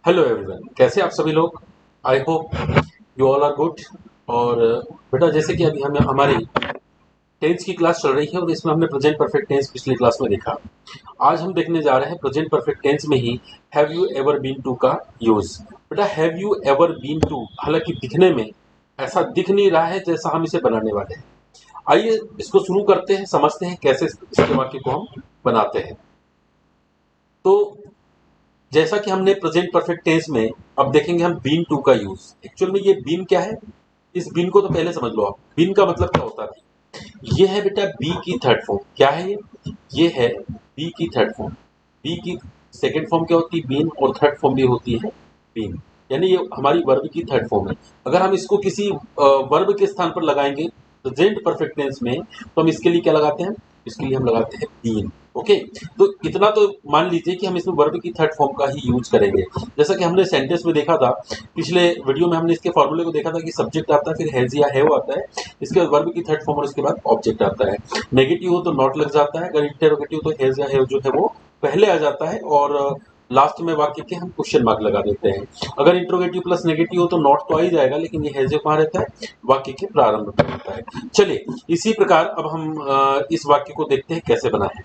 Hello everyone, कैसे आप सभी लोग। I hope you all are good. और बेटा, जैसे कि अभी हमें हमारी टेंस की क्लास चल रही है और इसमें हमने प्रेजेंट परफेक्ट टेंस पिछली क्लास में देखा। आज हम देखने जा रहे हैं प्रेजेंट परफेक्ट टेंस में ही have you ever been to का यूज। बेटा, have you ever been to हालांकि दिखने में ऐसा दिख नहीं रहा है जैसा हम इसे बनाने वाले हैं। आइए इसको शुरू करते हैं, समझते हैं कैसे इसके वाक्य को हम बनाते हैं। तो जैसा कि हमने प्रेजेंट परफेक्ट टेंस में अब देखेंगे हम बीन टू का यूज। एक्चुअल में ये बीन क्या है, इस बीन को तो पहले समझ लो आप। बीन का मतलब क्या होता है? ये है बेटा बी की थर्ड फॉर्म। क्या है ये है बी की थर्ड फॉर्म। बी की सेकंड फॉर्म क्या होती है? बीन। और थर्ड फॉर्म भी होती है बीन। यानी ये हमारी वर्ब की थर्ड फॉर्म है। अगर हम इसको किसी वर्ब के स्थान पर लगाएंगे प्रेजेंट परफेक्ट टेंस में, तो हम इसके लिए क्या लगाते हैं? इसके लिए हम लगाते हैं बीन। ओके, तो इतना तो मान लीजिए कि हम इसमें वर्ब की थर्ड फॉर्म का ही यूज करेंगे। जैसा कि हमने सेंटेंस में देखा था, पिछले वीडियो में हमने इसके फॉर्मूले को देखा था कि सब्जेक्ट आता है, फिर हैज या हैव आता है, इसके बाद वर्ब की थर्ड फॉर्म और उसके बाद ऑब्जेक्ट आता है। नेगेटिव हो तो नॉट लग जाता है, अगर इंटरोगेटिव तो हैज या हैव जो है वो पहले आ जाता है, और लास्ट में वाक्य के हम क्वेश्चन मार्क लगा देते हैं। अगर इंट्रोगेटिव प्लस नेगेटिव हो तो नॉट तो आ ही जाएगा, लेकिन ये हैज कहाँ रहता है? वाक्य के प्रारंभ में रहता है। चलिए, इसी प्रकार अब हम इस वाक्य को देखते हैं कैसे बना है।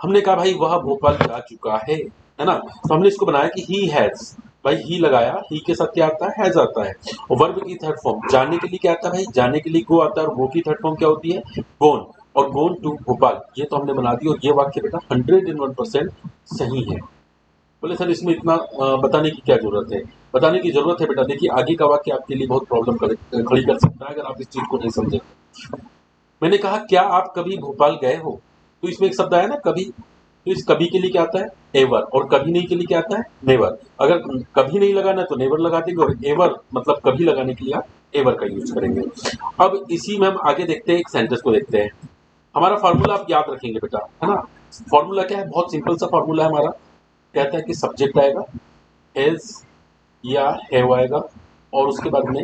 हमने कहा भाई वह भोपाल जा चुका है ना। तो हमने इसको बनाया कि ही हैज। भाई ही लगाया, ही के साथ क्या आता है? हैज आता है। और वर्ब की थर्ड फॉर्म जाने के लिए क्या आता है? भाई जाने के लिए गो आता है, और गो की थर्ड फॉर्म क्या होती है? गोन। और गोन टू भोपाल, ये तो हमने बना दी। और ये वाक्य बेटा 101% सही है। बोले सर इसमें इतना बताने की क्या जरूरत है? बताने की जरूरत है बेटा, देखिए आगे का वाक्य आपके लिए बहुत प्रॉब्लम खड़ी कर सकता है अगर आप इस चीज को नहीं समझे। मैंने कहा क्या आप कभी भोपाल गए हो? तो इसमें एक शब्द आया ना, कभी। तो इस कभी के लिए क्या आता है? एवर। और कभी नहीं के लिए क्या आता है? नेवर। अगर कभी नहीं लगाना है तो नेवर लगा देंगे, और एवर मतलब कभी लगाने के लिए आप एवर का यूज करेंगे। अब इसी में हम आगे देखते हैं, एक सेंटेंस को देखते हैं। हमारा फॉर्मूला आप याद रखेंगे बेटा, है ना। फॉर्मूला क्या है? बहुत सिंपल सा फॉर्मूला है हमारा। कहता है कि सब्जेक्ट आएगा, हैज या हैव आएगा, और उसके बाद में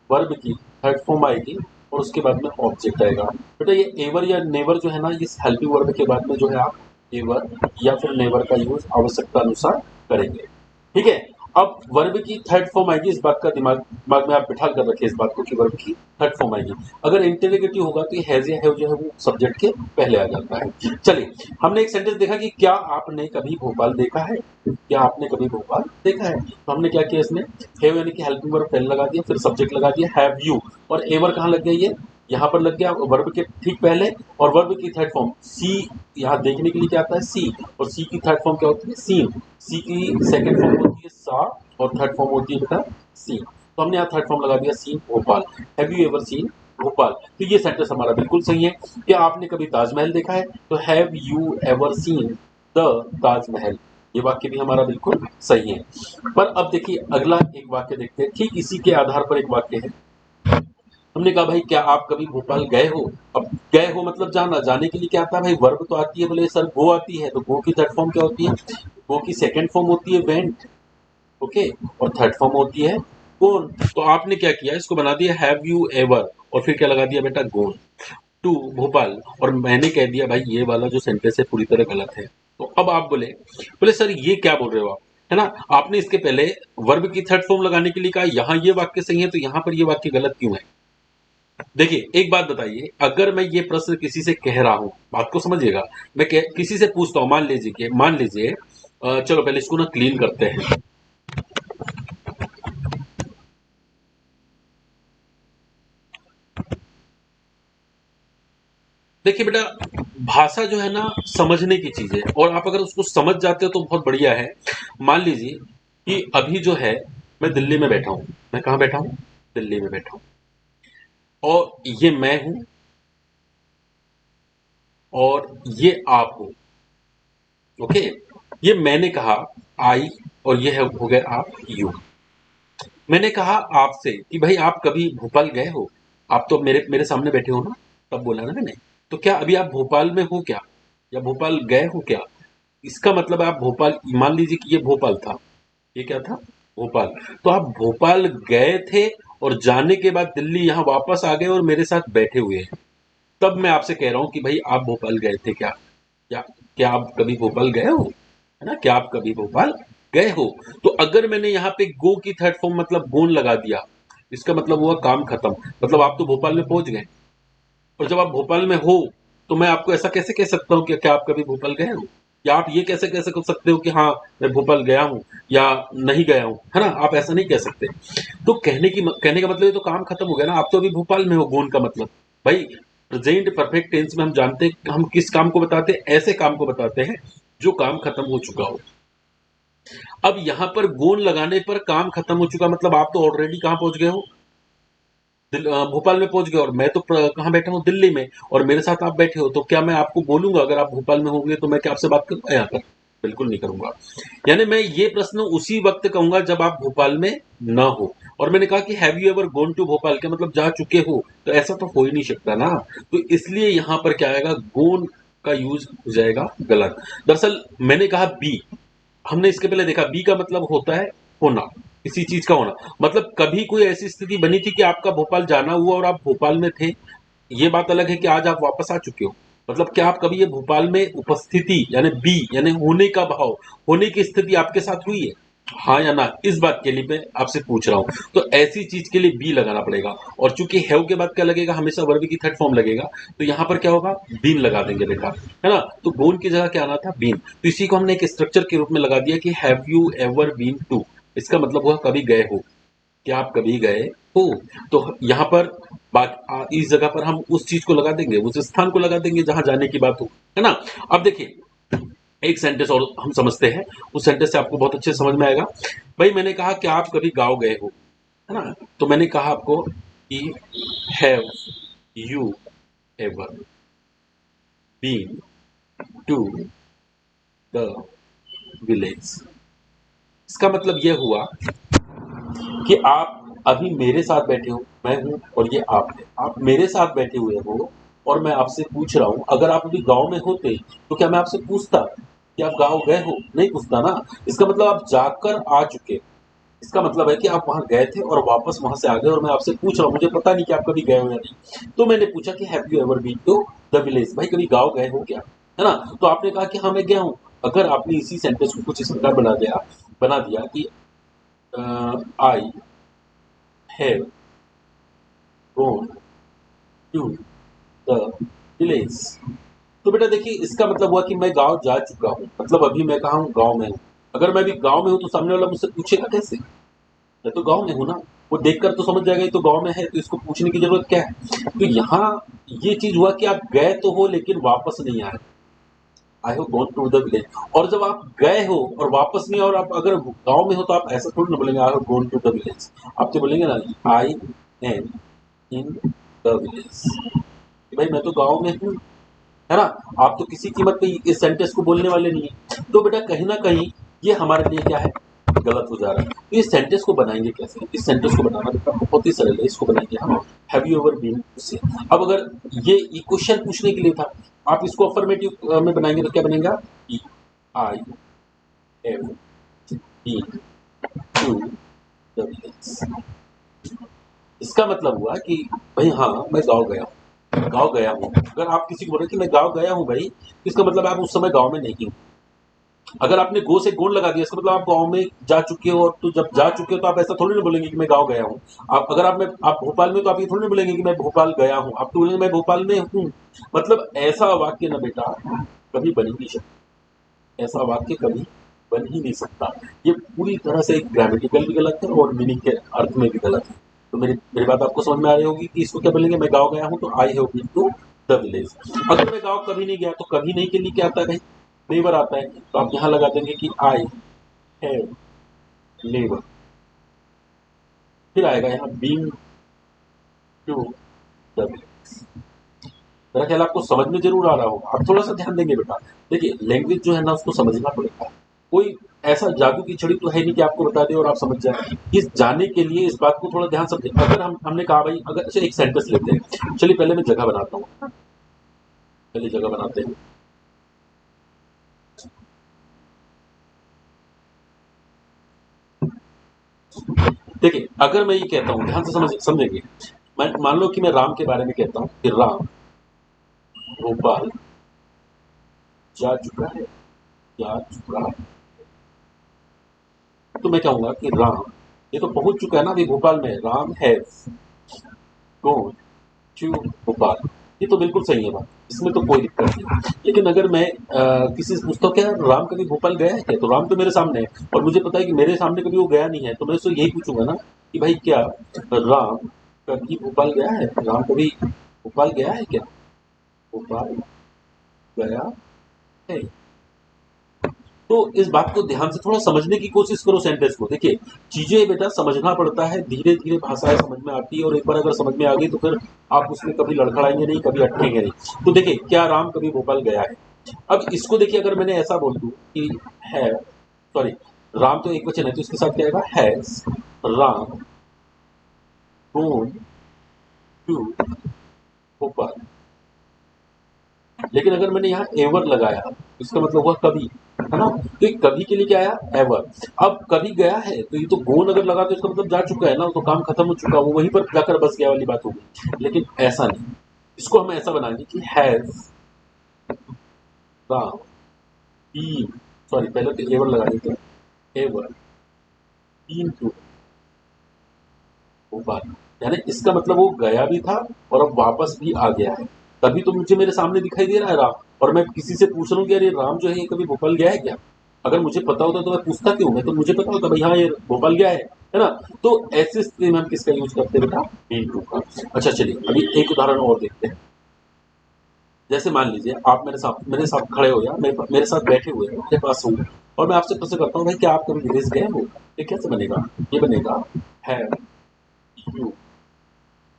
वर्ब की थर्ड फॉर्म आएगी, और उसके बाद में ऑब्जेक्ट आएगा। बेटा ये एवर या नेवर जो है ना, इस हेल्पिंग वर्ब के बाद में जो है आप एवर या फिर नेवर का यूज आवश्यकता अनुसार करेंगे। ठीक है। अब वर्ब की थर्ड फॉर्म आएगी, इस बात का दिमाग में आप बिठा कर रखिए इस बात को कि वर्ब की थर्ड फॉर्म आएगी। अगर इंटेरोगेटिव होगा तो ये हैज या हैव जो है वो सब्जेक्ट के पहले आ जाता है। चलिए, हमने एक सेंटेंस देखा कि क्या आपने कभी भोपाल देखा है? क्या आपने कभी भोपाल देखा है? तो हमने क्या किया इसमें? हैव यानी कि हेल्पिंग वर्ब पहले लगा दिया, फिर सब्जेक्ट लगा दिया हैव यू, और एवर कहाँ लग गया? ये यहाँ पर लग गया वर्ब के ठीक पहले। और वर्ब की थर्ड फॉर्म सी, यहाँ देखने के लिए क्या आता है? सी। और सी की थर्ड फॉर्म क्या होती है? सीन। सी की सेकंड फॉर्म होती है सा, और थर्ड फॉर्म होती है बेटा सीन। तो हमने यहाँ थर्ड फॉर्म लगा दिया seen Bhopal. Have you ever seen Bhopal? तो ये सेंटेंस हमारा बिल्कुल सही है। क्या आपने कभी ताजमहल देखा है? तो have you ever seen the Taj Mahal? ये वाक्य भी हमारा बिल्कुल सही है। पर अब देखिए अगला एक वाक्य देखते हैं, ठीक इसी के आधार पर एक वाक्य है। हमने कहा भाई क्या आप कभी भोपाल गए हो? अब गए हो मतलब जाना। जाने के लिए क्या आता है भाई? वर्ब तो आती है। बोले सर गो आती है, तो गो की थर्ड फॉर्म क्या होती है? गो की सेकंड फॉर्म होती है वेंट। ओके, और थर्ड फॉर्म होती है गोन। तो आपने क्या किया? इसको बना दिया हैव यू एवर, और फिर क्या लगा दिया बेटा? गोन टू भोपाल। और मैंने कह दिया भाई ये वाला जो सेंटेंस है पूरी तरह गलत है। तो अब आप बोले, बोले सर ये क्या बोल रहे हो आप, है ना। आपने इसके पहले वर्ब की थर्ड फॉर्म लगाने के लिए कहा, यहाँ ये वाक्य सही है तो यहाँ पर ये वाक्य गलत क्यों है? देखिए एक बात बताइए, अगर मैं ये प्रश्न किसी से कह रहा हूं, बात को समझिएगा। मैं किसी से पूछता हूं, मान लीजिए चलो पहले इसको ना क्लीन करते हैं। देखिए बेटा, भाषा जो है ना समझने की चीज है, और आप अगर उसको समझ जाते हो तो बहुत बढ़िया है। मान लीजिए कि अभी जो है मैं दिल्ली में बैठा हूं। मैं कहाँ बैठा हूं? दिल्ली में बैठा हूं। और ये मैं हूं, और ये आप हो। ओके, ये मैंने कहा आई, और ये हो गया आप, यू। मैंने कहा आपसे कि भाई आप कभी भोपाल गए हो? आप तो मेरे मेरे सामने बैठे हो ना, तब बोला ना मैंने। तो क्या अभी आप भोपाल में हो क्या, या भोपाल गए हो क्या? इसका मतलब है आप भोपाल, मान लीजिए कि ये भोपाल था। ये क्या था? भोपाल। तो आप भोपाल गए थे, और जाने के बाद दिल्ली यहाँ वापस आ गए और मेरे साथ बैठे हुए हैं। तब मैं आपसे कह रहा हूं कि भाई आप भोपाल गए थे क्या? क्या क्या आप कभी भोपाल गए हो, है ना? क्या आप कभी भोपाल गए हो। तो अगर मैंने यहाँ पे गो की थर्ड फॉर्म मतलब गोन लगा दिया, इसका मतलब हुआ काम खत्म। मतलब आप तो भोपाल में पहुंच गए, और जब आप भोपाल में हो तो मैं आपको ऐसा कैसे कह सकता हूँ कि क्या आप कभी भोपाल गए हो, या आप ये कैसे कैसे कर सकते हो कि हाँ मैं भोपाल गया हूँ या नहीं गया हूँ, है ना। आप ऐसा नहीं कह सकते। तो कहने का मतलब ये तो काम खत्म हो गया ना, आप तो अभी भोपाल में हो। गोन का मतलब भाई प्रेजेंट परफेक्ट टेंस में हम जानते हैं कि हम किस काम को बताते हैं, ऐसे काम को बताते हैं जो काम खत्म हो चुका हो। अब यहां पर गोन लगाने पर काम खत्म हो चुका मतलब आप तो ऑलरेडी कहां पहुंच गए हो, भोपाल में पहुंच गए, और मैं तो कहां बैठा हूं, दिल्ली में, और मेरे साथ आप बैठे हो। तो क्या मैं आपको बोलूंगा अगर आप भोपाल में होंगे तो मैं क्या आपसे बात करूंगा यहाँ पर? बिल्कुल नहीं करूंगा। यानी मैं ये प्रश्न उसी वक्त कहूंगा जब आप भोपाल में ना हो। और मैंने कहा कि have you ever gone to Bhopal, क्या मतलब जा चुके हो, तो ऐसा तो हो ही नहीं सकता ना। तो इसलिए यहां पर क्या आएगा, गोन का यूज हो जाएगा गलत। दरअसल मैंने कहा बी, हमने इसके पहले देखा बी का मतलब होता है होना, किसी चीज का होना। मतलब कभी कोई ऐसी स्थिति बनी थी कि आपका भोपाल जाना हुआ और आप भोपाल में थे, ये बात अलग है कि आज आप वापस आ चुके हो। मतलब क्या आप कभी ये भोपाल में उपस्थिति यानी बी यानी होने का भाव, होने की स्थिति आपके साथ हुई है, हाँ या ना, इस बात के लिए मैं आपसे पूछ रहा हूं। तो ऐसी चीज के लिए बी लगाना पड़ेगा। और चूंकि हैव के बाद क्या लगेगा, हमेशा वर्ब की थर्ड फॉर्म लगेगा, तो यहां पर क्या होगा, बीन लगा देंगे बेटा, है ना। तो गोन की जगह क्या आना था, बीन। तो इसी को हमने एक स्ट्रक्चर के रूप में लगा दिया कि have you ever been to, इसका मतलब हुआ कभी गए हो, क्या आप कभी गए हो। तो यहां पर इस जगह पर हम उस चीज को लगा देंगे, उस स्थान को लगा देंगे जहां जाने की बात हो, है ना। अब देखिए एक सेंटेंस और हम समझते हैं, उस सेंटेंस से आपको बहुत अच्छे से समझ में आएगा। भाई मैंने कहा कि आप कभी गांव गए हो, है ना। तो मैंने कहा आपको कि have you ever been to the village. इसका मतलब यह हुआ कि आप अभी मेरे साथ बैठे हो, मैं हूं और ये आप है, आप मेरे साथ बैठे हुए हो, और मैं आपसे पूछ रहा हूं अगर आप अभी गांव में होते तो क्या मैं आपसे पूछता कि आप गांव गए हो, नहीं पूछता ना। इसका मतलब आप जाकर आ चुके, इसका मतलब है कि आप वहां गए थे और वापस वहां से आ गए, और मैं आपसे पूछ रहा हूं, मुझे पता नहीं कि आप कभी गए हो या नहीं। तो मैंने पूछा कि have you ever been to the village, भाई कभी गांव गए हो क्या, है ना। तो आपने कहा कि हाँ मैं गया हूं। अगर आपने इसी सेंटेंस को कुछ इस प्रकार बना दिया कि I have gone to the village, तो बेटा देखिए इसका मतलब हुआ कि मैं गांव जा चुका हूं, मतलब अभी मैं कहा हूं, गांव में हूं। अगर मैं अभी गांव में हूं तो सामने वाला मुझसे पूछेगा कैसे, मैं तो गांव में हूं ना। वो देखकर तो समझ जाएगा ये तो गांव में है, तो इसको पूछने की जरूरत क्या है। तो यहाँ ये चीज हुआ कि आप गए तो हो लेकिन वापस नहीं आए, I have gone to the village. और जब आप गए हो और वापस नहीं, और आप अगर गांव में हो तो आप ऐसा थोड़ी ना बोलेंगे I have gone to the village, आप तो बोलेंगे ना I am in the village, भाई मैं तो गांव में हूँ, है ना। आप तो किसी कीमत पे इस सेंटेंस को बोलने वाले नहीं है। तो बेटा कहीं ना कहीं ये हमारे लिए क्या है, गलत हो जा रहा है। तो इस सेंटेंस को बनाएंगे कैसे, इस सेंटेंस को बनाना बेटा बहुत ही सरल है। इसको बनाएंगे हम हैव यू एवर बीन से। अब अगर ये क्वेश्चन पूछने के लिए था, आप इसको अफर्मेटिव में बनाएंगे तो क्या बनेगा, I have been to the village. इसका मतलब हुआ कि भाई हाँ मैं गाँव गया हूँ। अगर आप किसी को बोल रहे कि मैं गाँव गया हूँ भाई, तो इसका मतलब आप उस समय गाँव में नहीं हो। अगर आपने गो से गोन लगा दिया इसका मतलब आप गाँव में जा चुके हो, तो जब जा चुके हो तो आप ऐसा थोड़ी ना बोलेंगे कि मैं गाँव गया हूँ। आप अगर आप भोपाल में, तो आप ये थोड़ी ना बोलेंगे कि मैं भोपाल गया हूँ, आप तो बोलेंगे मैं भोपाल में हूँ। मतलब ऐसा वाक्य ना बेटा कभी बन ही नहीं सकता, ऐसा वाक्य कभी बन ही नहीं सकता। ये पूरी तरह से ग्रामेटिकल भी गलत है और मीनिंग के अर्थ में भी गलत है। तो मेरी मेरी बात आपको समझ में आ रही होगी कि इसको क्या बोलेंगे, मैं गाँव गया हूँ तो I have been to the village. अगर मैं गाँव कभी नहीं गया तो कभी नहीं के लिए क्या आता है, नेवर आता है। तो आप यहाँ लगा देंगे कि आई हैव नेवर, फिर आएगा यहाँ बीन टू द विलेज। मेरा ख्याल आपको समझ में जरूर आ रहा होगा, आप थोड़ा सा ध्यान देंगे बेटा। देखिए लैंग्वेज जो है ना उसको समझना पड़ेगा। कोई ऐसा जादू की छड़ी तो है नहीं कि आपको बता दे और आप समझ जाए। इस जाने के लिए इस बात को थोड़ा ध्यान समझे। अगर हमने कहा भाई, अगर अच्छा एक सेंटेंस लेते हैं, चलिए पहले मैं जगह बनाता हूँ, पहले जगह बनाते हैं। देखिए अगर मैं ये कहता हूँ, ध्यान से समझेंगे। मैं मान लो कि मैं राम के बारे में कहता हूँ कि राम भोपाल जा चुका है, जा चुका है। तो मैं कहूँगा कि राम, ये तो पहुंच चुका है ना अभी भोपाल में, Ram has gone to Bhopal, ये तो बिल्कुल सही है बात, इसमें तो कोई दिक्कत नहीं। लेकिन अगर मैं किसी से पूछता हूँ क्या राम कभी भोपाल गया है क्या, तो राम तो मेरे सामने है और मुझे पता है कि मेरे सामने कभी वो गया नहीं है, तो मैं उससे यही पूछूंगा ना कि भाई क्या राम कभी भोपाल गया है, राम कभी भोपाल गया है क्या, भोपाल गया है। तो इस बात को ध्यान से थोड़ा समझने की कोशिश करो सेंटेंस को। देखिए चीजें बेटा समझना पड़ता है, धीरे धीरे भाषाएं समझ में आती है और एक बार अगर समझ में आ गई तो फिर आप उसमें कभी लड़खड़ाएंगे नहीं, कभी अटकेंगे नहीं। तो देखिए क्या राम कभी भोपाल गया है। अब इसको देखिए अगर मैंने ऐसा बोल दूं कि है, सॉरी, राम तो एक वचन है तो इसके साथ क्या आएगा, has Ram gone to Bhopal. लेकिन अगर मैंने यहाँ एवर लगाया तो इसका मतलब हुआ कभी, है ना, तो ये कभी के लिए क्या आया, एवर। अब कभी गया है तो ये तो गोन अगर लगा तो इसका मतलब जा चुका है ना, तो काम खत्म हो चुका, वो वहीं पर जाकर बस गया वाली बात होगी। लेकिन ऐसा नहीं, इसको हम ऐसा बनाएंगे कि हैज राम बीन, सॉरी पहले तो एवर लगा देते हैं, एवर बीन टू भोपाल, यानी इसका मतलब वो गया भी था और अब वापस भी आ गया है। तभी तो मुझे मेरे सामने दिखाई दे रहा है राम, और मैं किसी से पूछ रहा हूँ कि अरे राम जो है ये कभी भोपाल गया है क्या। अगर मुझे पता होता तो मैं पूछता क्यों, मैं तो मुझे पता होता भाई हाँ ये भोपाल गया है ना। तो ऐसे स्थिति में हम किसका यूज करते हैं बेटा, बीन टू का। अच्छा चलिए अभी एक उदाहरण और देखते हैं। जैसे मान लीजिए आप मेरे साथ खड़े हो या मेरे साथ बैठे हुए हैं, मेरे पास हो, और मैं आपसे प्रश्न करता हूँ भाई क्या आप कभी विदेश गए हो, ये कैसे बनेगा, ये बनेगा have you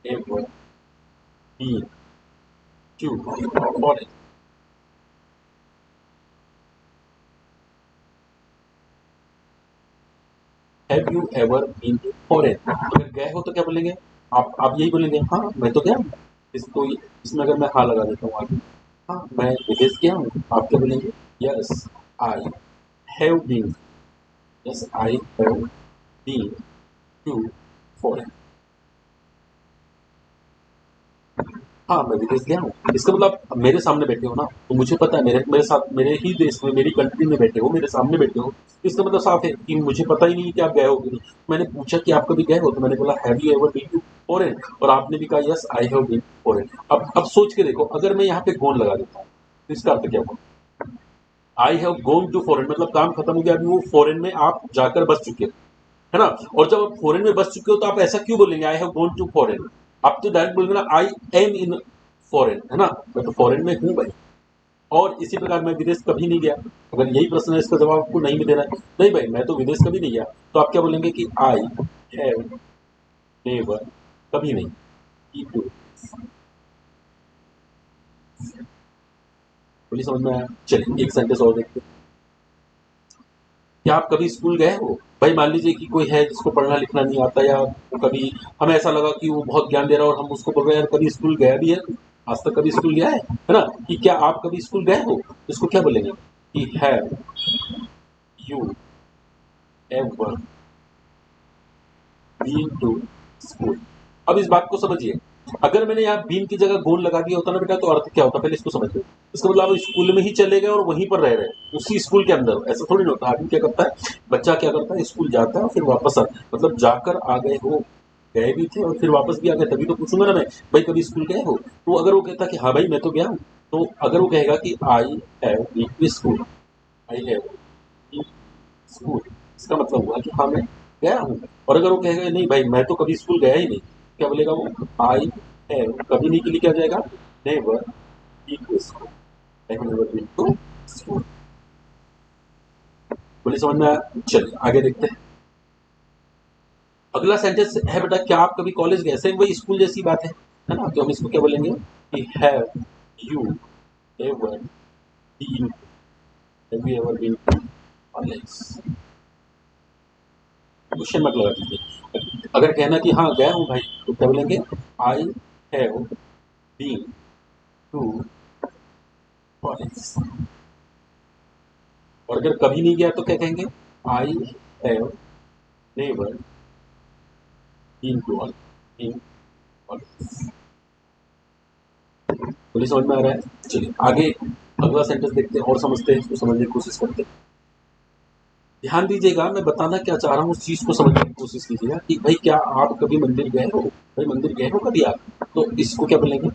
ever been to foreign. Have you ever been to foreign, अगर गए हो तो क्या बोलेंगे, आप यही बोलेंगे हाँ मैं तो गया हूँ। इसको इसमें अगर मैं हाँ लगा देता हूँ आगे, हाँ मैं विदेश गया हूँ, आप क्या बोलेंगे, yes I have been, yes I have been to foreign. हाँ मैं विदेश गया हूँ, इसका मतलब आप मेरे सामने बैठे हो ना, तो मुझे पता है मेरे मेरे साथ मेरे ही देश में मेरी कंट्री में बैठे हो, मेरे सामने बैठे हो, इसका मतलब साफ है कि मुझे पता ही नहीं कि आप गए हो कि नहीं। मैंने पूछा कि आप कभी गए हो, तो मैंने बोला have you ever been to foreign, और आपने भी कहा yes I have been foreign. अब सोच के देखो अगर मैं यहाँ पे गोन लगा देता हूँ तो इसका अर्थ क्या होगा, I have gone to foreign, मतलब काम खत्म हो गया, अभी वो फॉरेन में आप जाकर बस चुके हो, है ना। और जब आप फॉरेन में बस चुके हो तो आप ऐसा क्यों बोलेंगे I have gone to foreign, आप तो डायरेक्ट बोलेंगे ना आई एम इन फॉरेन, है ना, मैं तो फॉरेन में हूं भाई। और इसी प्रकार मैं विदेश कभी नहीं गया, अगर यही प्रश्न है इसका जवाब आपको नहीं भी देना है, नहीं भाई मैं तो विदेश कभी नहीं गया, तो आप क्या बोलेंगे कि आई हैव नेवर, कभी नहीं, ई टू। बोलिए समझ में आया। चलिए एक सेंटेंस और देखते हैं। क्या आप कभी स्कूल गए हो, भाई मान लीजिए कि कोई है जिसको पढ़ना लिखना नहीं आता, या वो कभी हमें ऐसा लगा कि वो बहुत ज्ञान दे रहा है और हम उसको बोल रहे हैं यार कभी स्कूल गया भी है, आज तक कभी स्कूल गया है ना, कि क्या आप कभी स्कूल गए हो, इसको क्या बोलेंगे कि have you ever been to school. अब इस बात को समझिए, अगर मैंने यहाँ बीन की जगह गोल लगा दिया होता ना बेटा, तो अर्थ क्या होता पहले इसको समझ लो। इसका मतलब आप स्कूल में ही चले गए और वहीं पर रह रहे उसी स्कूल के अंदर, ऐसा थोड़ी ना होता। आदमी क्या करता है, बच्चा क्या करता है, स्कूल जाता है और फिर वापस आता है, मतलब जाकर आ गए हो, गए भी थे और फिर वापस भी आ गए, तभी तो पूछूंगा ना मैं भाई कभी स्कूल गए हो। तो अगर वो कहता कि हाँ भाई मैं तो गया हूँ, तो अगर वो कहेगा कि I have been to school, I have been school, इसका मतलब हुआ कि हाँ मैं गया हूँ। और अगर वो कहेगा नहीं भाई मैं तो कभी स्कूल गया ही नहीं, क्या बोलेगा वो, आई हैव, कभी नहीं के लिए क्या जाएगा, never been to school, I have never been to school. बोलिए समझ में आया। चलिए आगे देखते हैं। अगला सेंटेंस है बेटा क्या आप कभी कॉलेज गए, सेम वही स्कूल जैसी बात है ना, तो हम इसको क्या बोलेंगे कि have you ever been, have you ever been to college. Question मत लगा दीजिए, अगर कहना कि हाँ गया हूँ भाई, तो क्या बोलेंगे, I have been to college. और अगर कभी नहीं गया तो क्या कहेंगे, I have never been to in college. बोलिए समझ में आ रहा है। चलिए आगे अगला सेंटेंस देखते हैं और समझते हैं, इसको समझने की कोशिश करते हैं। ध्यान दीजिएगा, मैं बताना क्या चाह रहा हूँ उस चीज को समझने की कोशिश कीजिएगा कि भाई क्या आप कभी मंदिर गए हो? भाई मंदिर गए हो कभी आप? तो इसको क्या बोलेंगे?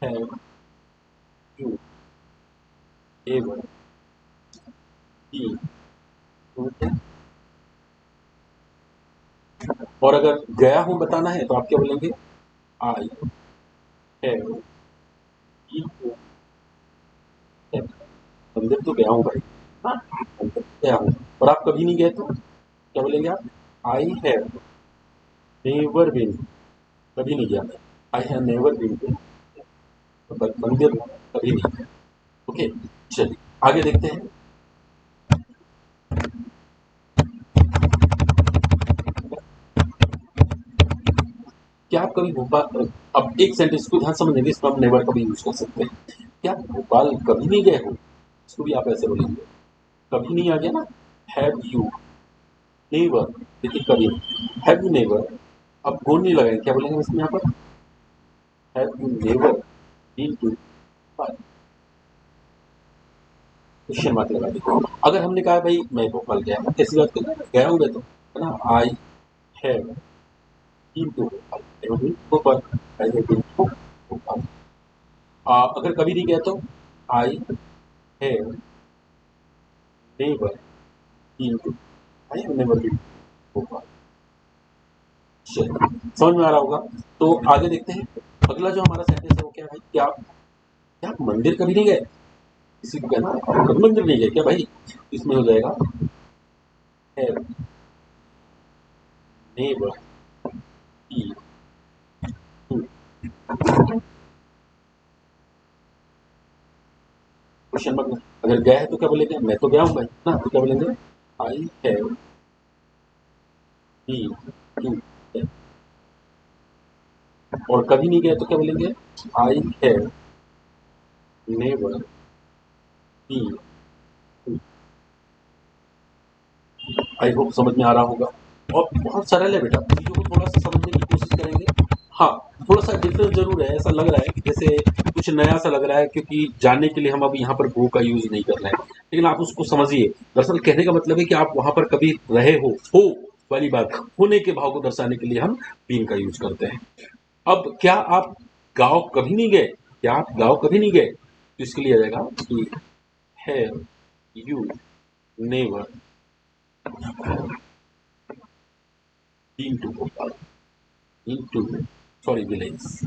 Have you ever been to? और अगर गया हूं बताना है तो आप क्या बोलेंगे? आई हैव बीन टू मंदिर तो गया हूँ भाई। हाँ, मंदिर तो गया हूँ। और आप कभी नहीं गए तो क्या बोलेंगे आप? आई हैव नेवर बीन, कभी नहीं गया मैं। I have never been to mandir, कभी नहीं गया। ओके, चलिए आगे देखते हैं। क्या आप कभी भोपाल, अब एक सेंटेंस को ध्यान समझेंगे, इसमें हम नेवर कभी यूज कर सकते हैं। क्या आप भोपाल कभी नहीं गए हो? इसको भी आप ऐसे बोलेंगे, कभी नहीं आ गया ना। हैव यू नेवर, देखिए कभी नहीं, हैव यू नेवर। अब गोल नहीं लगाएंगे, क्या बोलेंगे इसमें यहाँ पर? Have you never been to? Question mark लगा दीजिए। अगर हमने कहा भाई मैं भोपाल गया हूँ, कैसी बात कर रहा है? गया हूँ मैं तो, है ना। I have been to Bhopal, have been Bhopal, I have been to Bhopal. अगर कभी नहीं गया तो I have never been to, I have never been to Bhopal. चलिए, समझ में आ रहा होगा। तो आगे देखते हैं। अगला जो हमारा सेंटेंस है वो क्या है भाई? क्या आप मंदिर कभी नहीं गए? किसी को कहना आप कभी मंदिर नहीं गए क्या भाई? इसमें हो जाएगा have never been to. Question mark. अगर गया है तो क्या बोलेंगे? मैं तो गया हूँ भाई ना, तो क्या बोलेंगे? I have been to. और कभी नहीं गया तो क्या बोलेंगे? I have never been to. I hope समझ में आ रहा होगा। और बहुत सरल है बेटा, चीजों को थोड़ा सा समझने की कोशिश करेंगे। हाँ, थोड़ा सा डिफरेंस जरूर है, ऐसा लग रहा है कि जैसे कुछ नया सा लग रहा है, क्योंकि जानने के लिए हम अब यहाँ पर गो का यूज नहीं कर रहे हैं, लेकिन आप उसको समझिए। दरअसल कहने का मतलब है कि आप वहां पर कभी रहे हो वाली बात, होने के भाव को दर्शाने के लिए हम बीन का यूज करते हैं। अब क्या आप गांव कभी नहीं गए? क्या आप गांव कभी नहीं गए? तो इसके लिए आ जाएगा कि have you never been to Bhopal, been to sorry village.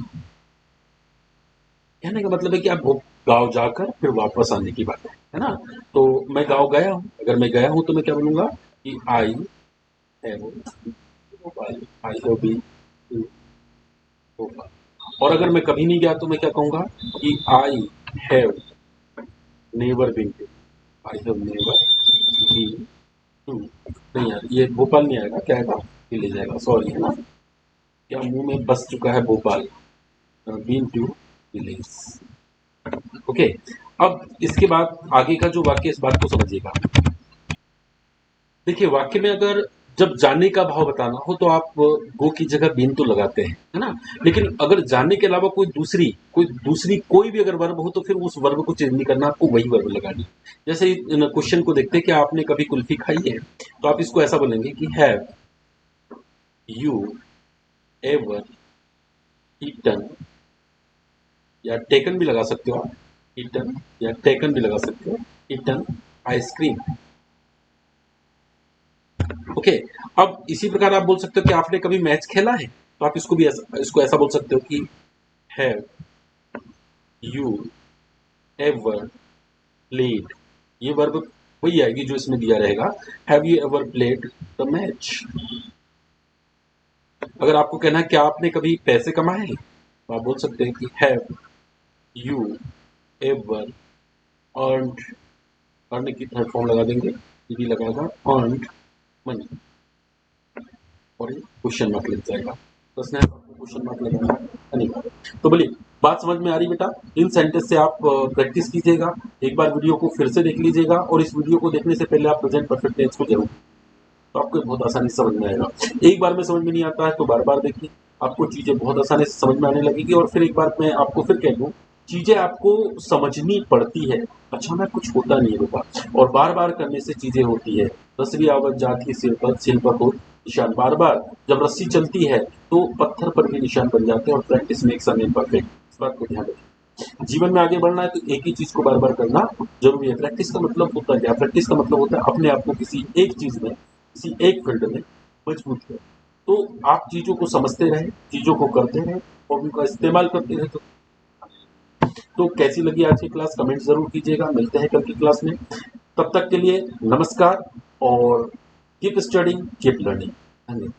कहने का मतलब है कि आप गांव जाकर फिर वापस आने की बात है ना। तो मैं गांव गया हूँ, अगर मैं गया हूँ तो मैं क्या बोलूंगा कि I have Bhopal, I have been to Bhopal. और अगर मैं कभी नहीं गया तो मैं क्या कहूंगा कि I have never been to, I have never been to. नहीं यार, ये भोपाल नहीं आएगा, क्या आएगा? ले जाएगा, सॉरी, है ना। क्या मुंह में बस चुका है Bhopal, been to village. Okay. अब इसके बाद आगे का जो वाक्य, इस बात को समझिएगा। देखिए, वाक्य में अगर जब जाने का भाव बताना हो तो आप गो की जगह बीन तो लगाते हैं, है ना। लेकिन अगर जाने के अलावा कोई दूसरी कोई भी अगर वर्ब हो तो फिर उस वर्ब को चेंज नहीं करना, आपको वही वर्ब लगानी है। जैसे क्वेश्चन को देखते हैं कि आपने कभी कुल्फी खाई है, तो आप इसको ऐसा बोलेंगे कि हैव यू एवर ईटन, या टेकन भी लगा सकते हो आप, ईटन या टेकन भी लगा सकते हो, ईटन आइसक्रीम। ओके। अब इसी प्रकार आप बोल सकते हो कि आपने कभी मैच खेला है, तो आप इसको ऐसा बोल सकते हो कि हैव यू एवर प्लेड। ये वर्ब वही आएगी जो इसमें दिया रहेगा, have you ever played the match. अगर आपको कहना है कि आपने कभी पैसे कमाए हैं, तो आप बोल सकते हैं कि have you ever earned, earn की थर्ड फॉर्म लगा देंगे, ये भी लगाएगा, अर्नड मनी। और ये क्वेश्चन मार्क लग जाएगा। प्रश्न है, आपको क्वेश्चन मार्क लगाना है नहीं। तो बोलिए, बात समझ में आ रही बेटा? इन सेंटेंस से आप प्रैक्टिस कीजिएगा, एक बार वीडियो को फिर से देख लीजिएगा, और इस वीडियो को देखने से पहले आप प्रेजेंट परफेक्ट टेंस को जरूर, तो आपको बहुत आसानी से समझ में आएगा। एक बार में समझ में नहीं आता है तो बार बार देखिए, आपको चीजें बहुत आसानी से समझ में आने लगेगी। और फिर एक बार मैं आपको फिर कह दूं, चीजें आपको समझनी पड़ती है, अचानक कुछ होता नहीं है बेटा, और बार बार करने से चीजें होती है। रसरी आवत जाती सिर पर हो निशान। बार बार जब रस्सी चलती है तो पत्थर पर भी निशान बन जाते हैं, और practice makes a man perfect, इस बात को ध्यान रखें। जीवन में आगे बढ़ना है तो एक ही चीज को बार बार करना जरूरी है। प्रैक्टिस का मतलब होता है क्या? प्रैक्टिस का मतलब होता है अपने आप को किसी एक चीज में, किसी एक फील्ड में मजबूत करें। तो आप चीजों को समझते रहें, चीजों को करते रहें और उनका इस्तेमाल करते रहें। तो कैसी लगी आज की क्लास कमेंट जरूर कीजिएगा। मिलते हैं कल की क्लास में, तब तक के लिए नमस्कार और कीप स्टडिंग कीप लर्निंग। धन्यवाद।